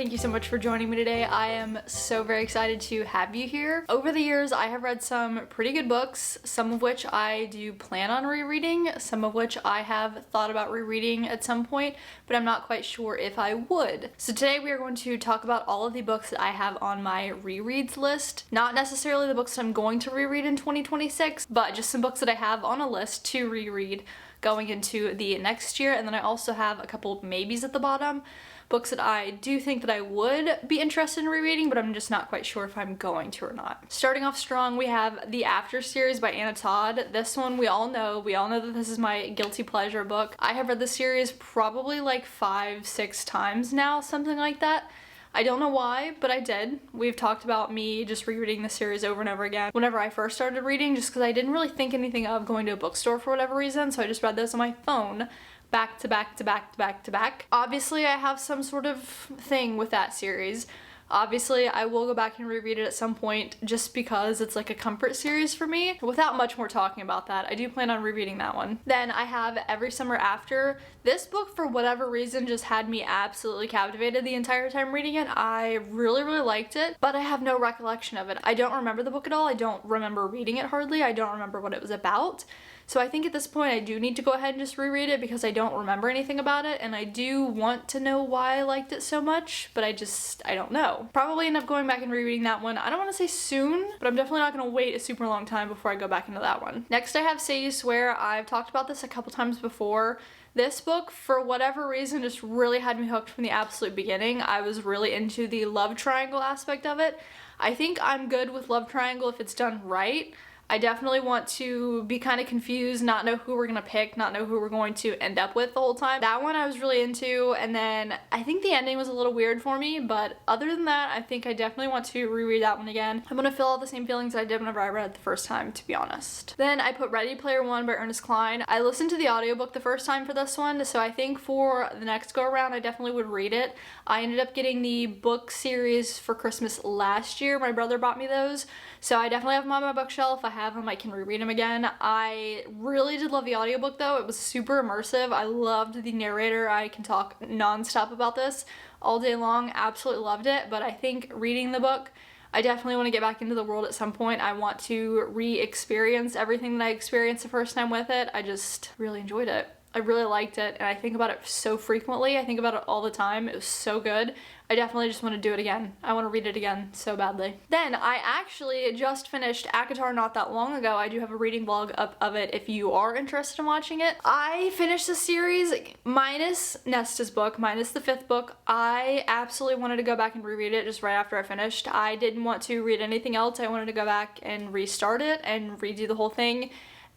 thank you so much for joining me today. I am so very excited to have you here. Over the years, I have read some pretty good books, some of which I do plan on rereading, some of which I have thought about rereading at some point, but I'm not quite sure if I would. So today we are going to talk about all of the books that I have on my rereads list. Not necessarily the books that I'm going to reread in 2026, but just some books that I have on a list to reread going into the next year. And then I also have a couple of maybes at the bottom, books that I do think that I would be interested in rereading, but I'm just not quite sure if I'm going to or not. Starting off strong, we have The After series by Anna Todd. This one we all know that this is my guilty pleasure book. I have read the series probably like 5-6 times now, something like that. I don't know why, but I did. We've talked about me just rereading the series over and over again whenever I first started reading, just because I didn't really think anything of going to a bookstore for whatever reason, so I just read this on my phone back to back to back to back to back. Obviously, I have some sort of thing with that series. Obviously, I will go back and reread it at some point just because it's like a comfort series for me. Without much more talking about that, I do plan on rereading that one. Then I have Every Summer After. This book, for whatever reason, just had me absolutely captivated the entire time reading it. I really liked it, but I have no recollection of it. I don't remember the book at all. I don't remember reading it hardly. I don't remember what it was about. So I think at this point I do need to go ahead and just reread it because I don't remember anything about it, and I do want to know why I liked it so much, but I don't know. Probably end up going back and rereading that one. I don't want to say soon, but I'm definitely not going to wait a super long time before I go back into that one. Next I have Say You Swear. I've talked about this a couple times before. This book, for whatever reason, just really had me hooked from the absolute beginning. I was really into the love triangle aspect of it. I think I'm good with love triangle if it's done right. I definitely want to be kind of confused, not know who we're gonna pick, not know who we're going to end up with the whole time. That one I was really into, and then I think the ending was a little weird for me, but other than that, I think I definitely want to reread that one again. I'm gonna feel all the same feelings I did whenever I read it the first time, to be honest. Then I put Ready Player One by Ernest Cline. I listened to the audiobook the first time for this one, so I think for the next go around I definitely would read it. I ended up getting the book series for Christmas last year. My brother bought me those, so I definitely have them on my bookshelf. I have them, I can reread them again. I really did love the audiobook though. It was super immersive. I loved the narrator. I can talk non-stop about this all day long. Absolutely loved it, but I think reading the book, I definitely want to get back into the world at some point. I want to re-experience everything that I experienced the first time with it. I just really enjoyed it. I really liked it, and I think about it so frequently. I think about it all the time. It was so good. I definitely just want to do it again. I want to read it again so badly. Then I actually just finished ACOTAR not that long ago. I do have a reading vlog up of it if you are interested in watching it. I finished the series minus Nesta's book, minus the 5th book. I absolutely wanted to go back and reread it just right after I finished. I didn't want to read anything else. I wanted to go back and restart it and redo the whole thing.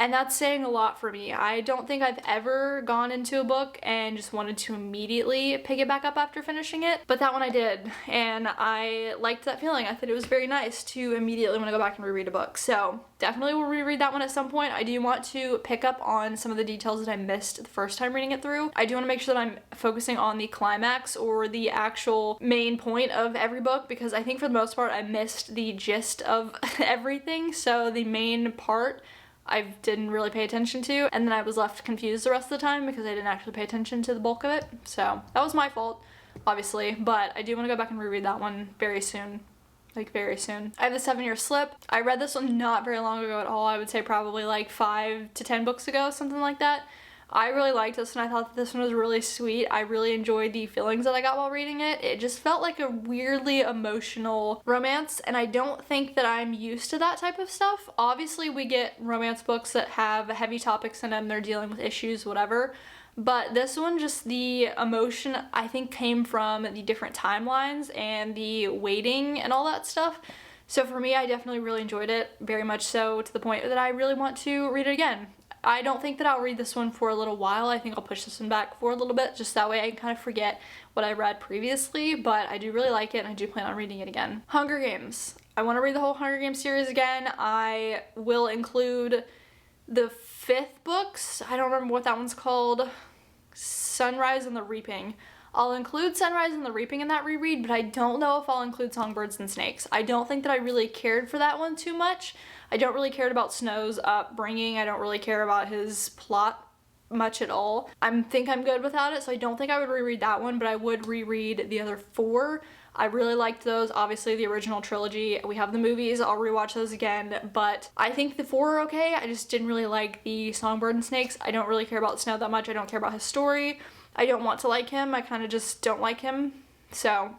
And that's saying a lot for me. I don't think I've ever gone into a book and just wanted to immediately pick it back up after finishing it, but that one I did, and I liked that feeling. I thought it was very nice to immediately want to go back and reread a book. So definitely will reread that one at some point. I do want to pick up on some of the details that I missed the first time reading it through. I do want to make sure that I'm focusing on the climax or the actual main point of every book, because I think for the most part I missed the gist of everything. So the main part I didn't really pay attention to, and then I was left confused the rest of the time because I didn't actually pay attention to the bulk of it. So that was my fault, obviously, but I do want to go back and reread that one very soon. Like very soon. I have The 7 Year Slip. I read this one not very long ago at all. I would say probably like 5 to 10 books ago, something like that. I really liked this one. I thought that this one was really sweet. I really enjoyed the feelings that I got while reading it. It just felt like a weirdly emotional romance, and I don't think that I'm used to that type of stuff. Obviously, we get romance books that have heavy topics in them. They're dealing with issues, whatever. But this one, just the emotion, I think, came from the different timelines and the waiting and all that stuff. So for me, I definitely really enjoyed it, very much so, to the point that I really want to read it again. I don't think that I'll read this one for a little while. I think I'll push this one back for a little bit, just that way I can kind of forget what I read previously, but I do really like it and I do plan on reading it again. Hunger Games. I want to read the whole Hunger Games series again. I will include the 5th books. I don't remember what that one's called. Sunrise and the Reaping. I'll include Sunrise and the Reaping in that reread, but I don't know if I'll include Songbirds and Snakes. I don't think that I really cared for that one too much. I don't really care about Snow's upbringing. I don't really care about his plot much at all. I think I'm good without it, so I don't think I would reread that one, but I would reread the other 4. I really liked those. Obviously, the original trilogy. We have the movies. I'll rewatch those again, but I think the 4 are okay. I just didn't really like the Songbird and Snakes. I don't really care about Snow that much. I don't care about his story. I don't want to like him. I kind of just don't like him. So,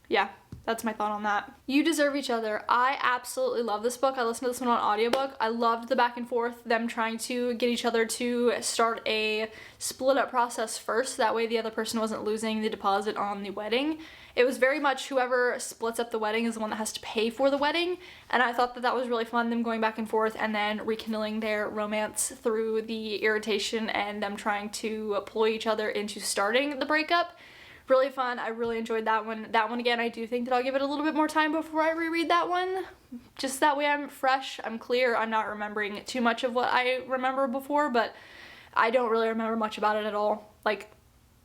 yeah. That's my thought on that. You Deserve Each Other. I absolutely love this book. I listened to this one on audiobook. I loved the back and forth, them trying to get each other to start a split up process first. That way the other person wasn't losing the deposit on the wedding. It was very much whoever splits up the wedding is the one that has to pay for the wedding. And I thought that that was really fun, them going back and forth and then rekindling their romance through the irritation and them trying to ploy each other into starting the breakup. Really fun. I really enjoyed that one. That one again, I do think that I'll give it a little bit more time before I reread that one. Just that way I'm fresh, I'm clear, I'm not remembering too much of what I remember before, but I don't really remember much about it at all. Like,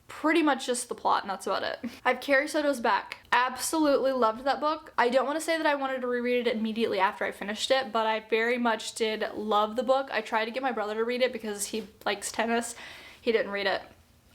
pretty much just the plot and that's about it. I have Carrie Soto's Back. Absolutely loved that book. I don't want to say that I wanted to reread it immediately after I finished it, but I very much did love the book. I tried to get my brother to read it because he likes tennis. He didn't read it,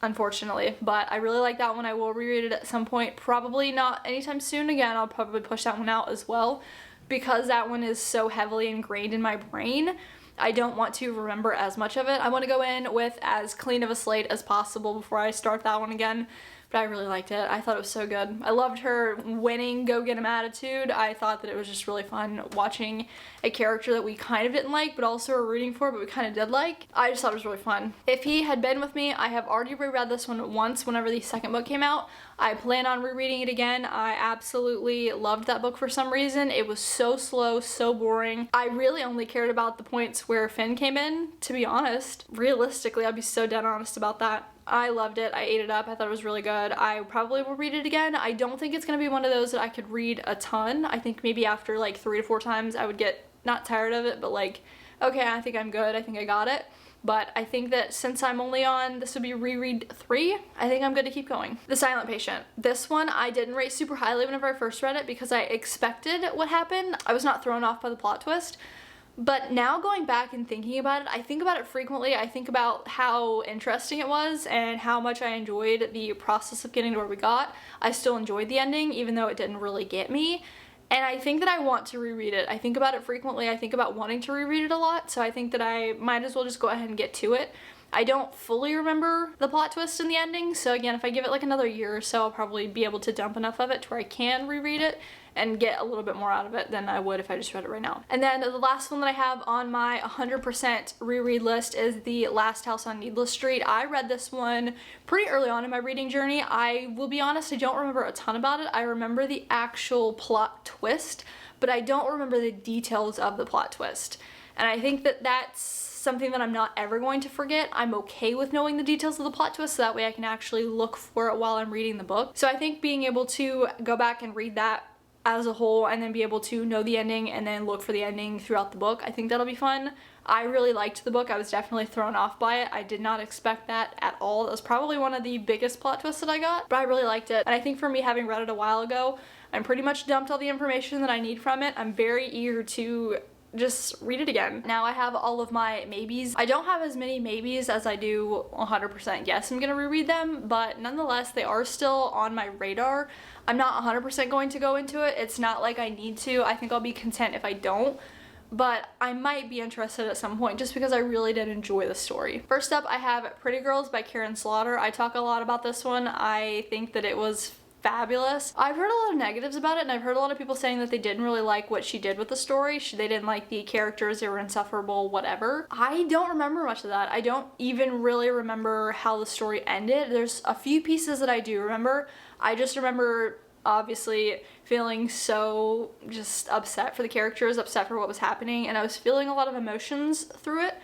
unfortunately, but I really like that one. I will reread it at some point, probably not anytime soon. Again, I'll probably push that one out as well because that one is so heavily ingrained in my brain. I don't want to remember as much of it. I want to go in with as clean of a slate as possible before I start that one again. But I really liked it. I thought it was so good. I loved her winning go get 'em attitude. I thought that it was just really fun watching a character that we kind of didn't like but also were rooting for but we kind of did like. I just thought it was really fun. If he had been with me, I have already reread this one once whenever the second book came out. I plan on rereading it again. I absolutely loved that book for some reason. It was so slow, so boring. I really only cared about the points where Finn came in, to be honest. Realistically, I'll be so dead honest about that. I loved it. I ate it up. I thought it was really good. I probably will read it again. I don't think it's going to be one of those that I could read a ton. I think maybe after like 3 to 4 times I would get not tired of it, but like, okay, I think I'm good. I think I got it. But I think that since I'm only on, this would be reread 3, I think I'm good to keep going. The Silent Patient. This one I didn't rate super highly whenever I first read it because I expected what happened. I was not thrown off by the plot twist. But now going back and thinking about it, I think about it frequently. I think about how interesting it was and how much I enjoyed the process of getting to where we got. I still enjoyed the ending, even though it didn't really get me. And I think that I want to reread it. I think about it frequently. I think about wanting to reread it a lot. So I think that I might as well just go ahead and get to it. I don't fully remember the plot twist in the ending. So again, if I give it like another year or so, I'll probably be able to dump enough of it to where I can reread it and get a little bit more out of it than I would if I just read it right now. And then the last one that I have on my 100% reread list is The Last House on Needless Street. I read this one pretty early on in my reading journey. I will be honest, I don't remember a ton about it. I remember the actual plot twist, but I don't remember the details of the plot twist. And I think that that's something that I'm not ever going to forget. I'm okay with knowing the details of the plot twist so that way I can actually look for it while I'm reading the book. So I think being able to go back and read that as a whole and then be able to know the ending and then look for the ending throughout the book, I think that'll be fun. I really liked the book. I was definitely thrown off by it. I did not expect that at all. That was probably one of the biggest plot twists that I got, but I really liked it. And I think for me, having read it a while ago, I'm pretty much dumped all the information that I need from it. I'm very eager to just read it again. Now I have all of my maybes. I don't have as many maybes as I do 100% yes I'm gonna reread them, but nonetheless they are still on my radar. I'm not 100% going to go into it. It's not like I need to. I think I'll be content if I don't, but I might be interested at some point just because I really did enjoy the story. First up, I have Pretty Girls by Karen Slaughter. I talk a lot about this one. I think that it was fabulous. I've heard a lot of negatives about it and I've heard a lot of people saying that they didn't really like what she did with the story. They didn't like the characters, they were insufferable, whatever. I don't remember much of that. I don't even really remember how the story ended. There's a few pieces that I do remember. I just remember obviously feeling so just upset for the characters, upset for what was happening, and I was feeling a lot of emotions through it.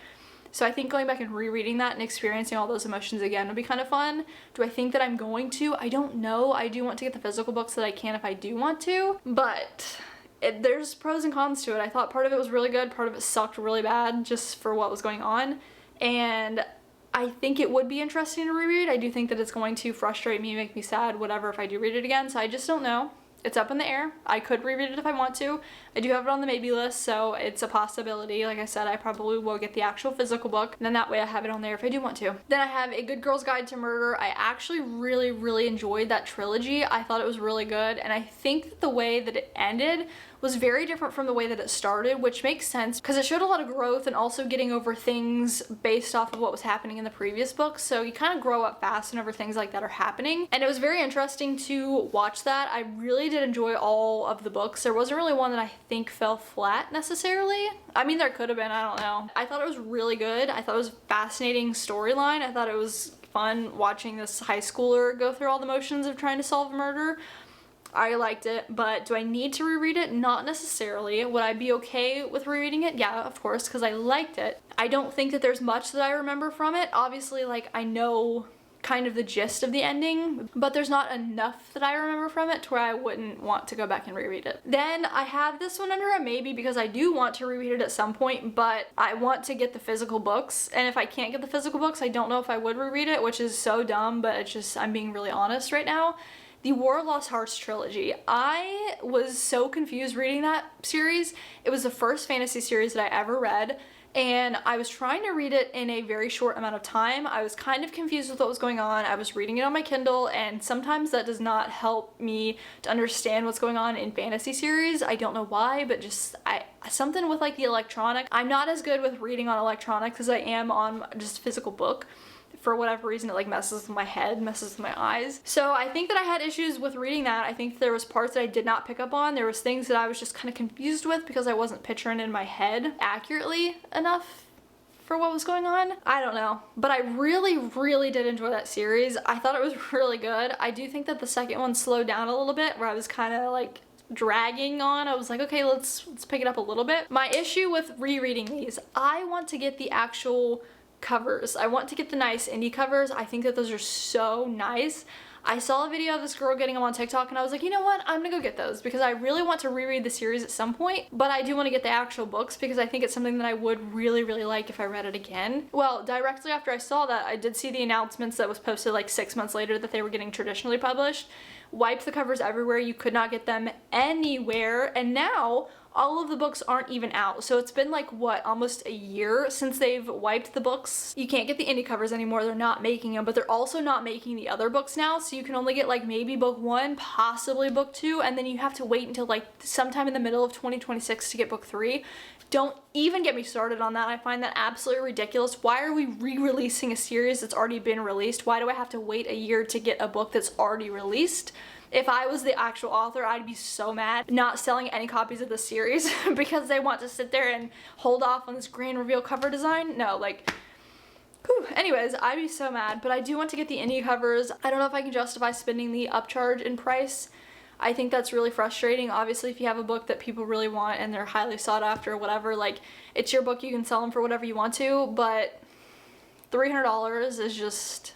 So I think going back and rereading that and experiencing all those emotions again would be kind of fun. Do I think that I'm going to? I don't know. I do want to get the physical books so that I can if I do want to, but there's pros and cons to it. I thought part of it was really good, part of it sucked really bad just for what was going on, and I think it would be interesting to reread. I do think that it's going to frustrate me, make me sad, whatever, if I do read it again, so I just don't know. It's up in the air. I could reread it if I want to. I do have it on the maybe list, so it's a possibility. Like I said, I probably will get the actual physical book, and then that way I have it on there if I do want to. Then I have A Good Girl's Guide to Murder. I actually really enjoyed that trilogy. I thought it was really good, and I think that the way that it ended was very different from the way that it started, which makes sense because it showed a lot of growth and also getting over things based off of what was happening in the previous books. So you kind of grow up fast whenever things like that are happening. And it was very interesting to watch that. I really did enjoy all of the books. There wasn't really one that I think fell flat necessarily. I mean, there could have been, I don't know. I thought it was really good. I thought it was a fascinating storyline. I thought it was fun watching this high schooler go through all the motions of trying to solve a murder. I liked it, but do I need to reread it? Not necessarily. Would I be okay with rereading it? Yeah, of course, because I liked it. I don't think that there's much that I remember from it. Obviously, like, I know kind of the gist of the ending, but there's not enough that I remember from it to where I wouldn't want to go back and reread it. Then I have this one under a maybe because I do want to reread it at some point, but I want to get the physical books, and if I can't get the physical books, I don't know if I would reread it, which is so dumb, but it's just, I'm being really honest right now. The War of Lost Hearts trilogy. I was so confused reading that series. It was the first fantasy series that I ever read, and I was trying to read it in a very short amount of time. I was kind of confused with what was going on. I was reading it on my Kindle, and sometimes that does not help me to understand what's going on in fantasy series. I don't know why, but just something with like the electronic. I'm not as good with reading on electronics as I am on just a physical book. For whatever reason, it like messes with my head, messes with my eyes. So I think that I had issues with reading that. I think there was parts that I did not pick up on. There was things that I was just kind of confused with because I wasn't picturing in my head accurately enough for what was going on. I don't know, but I really did enjoy that series. I thought it was really good. I do think that the second one slowed down a little bit, where I was kind of like dragging on. I was like, okay, let's pick it up a little bit. My issue with rereading these, I want to get the actual covers. I want to get the nice indie covers. I think that those are so nice. I saw a video of this girl getting them on TikTok, and I was like, you know what? I'm gonna go get those because I really want to reread the series at some point, but I do want to get the actual books because I think it's something that I would really like if I read it again. Well, directly after I saw that, I did see the announcements that was posted like 6 months later that they were getting traditionally published. Wiped the covers everywhere. You could not get them anywhere, and now all of the books aren't even out. So it's been like, what, almost a year since they've wiped the books. You can't get the indie covers anymore. They're not making them, but they're also not making the other books now. So you can only get like maybe book 1, possibly book 2, and then you have to wait until like sometime in the middle of 2026 to get book 3. Don't even get me started on that. I find that absolutely ridiculous. Why are we re-releasing a series that's already been released? Why do I have to wait a year to get a book that's already released? If I was the actual author, I'd be so mad not selling any copies of the series because they want to sit there and hold off on this grand reveal cover design. No, like, whew. Anyways, I'd be so mad, but I do want to get the indie covers. I don't know if I can justify spending the upcharge in price. I think that's really frustrating. Obviously, if you have a book that people really want and they're highly sought after or whatever, like, it's your book, you can sell them for whatever you want to, but $300 is just,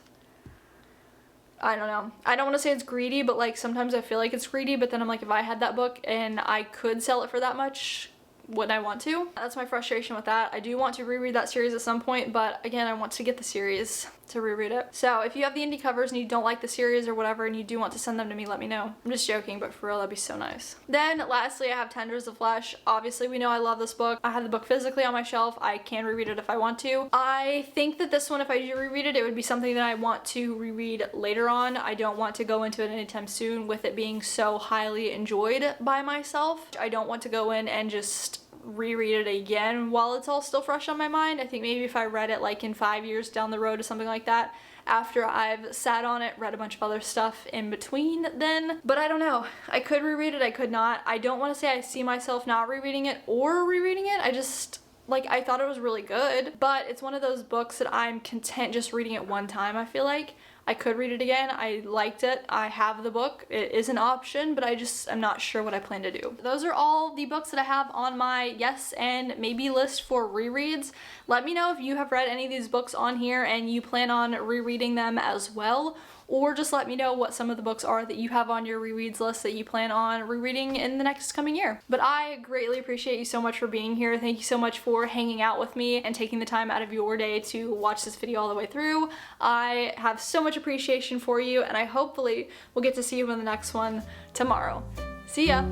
I don't know. I don't want to say it's greedy, but like sometimes I feel like it's greedy, but then I'm like, if I had that book and I could sell it for that much, would I want to? That's my frustration with that. I do want to reread that series at some point, but again, I want to get the series to reread it. So if you have the indie covers and you don't like the series or whatever and you do want to send them to me, let me know. I'm just joking, but for real, that'd be so nice. Then lastly, I have Tenders of Flesh. Obviously, we know I love this book. I have the book physically on my shelf. I can reread it if I want to. I think that this one, if I do reread it, it would be something that I want to reread later on. I don't want to go into it anytime soon with it being so highly enjoyed by myself. I don't want to go in and just reread it again while it's all still fresh on my mind. I think maybe if I read it like in 5 years down the road or something like that, after I've sat on it, read a bunch of other stuff in between then. But I don't know. I could reread it, I could not. I don't want to say I see myself not rereading it or rereading it. I just, like, I thought it was really good, but it's one of those books that I'm content just reading it one time, I feel like. I could read it again. I liked it. I have the book. It is an option, but I'm not sure what I plan to do. Those are all the books that I have on my yes and maybe list for rereads. Let me know if you have read any of these books on here and you plan on rereading them as well, or just let me know what some of the books are that you have on your rereads list that you plan on rereading in the next coming year. But I greatly appreciate you so much for being here. Thank you so much for hanging out with me and taking the time out of your day to watch this video all the way through. I have so much appreciation for you, and I hopefully will get to see you in the next one tomorrow. See ya!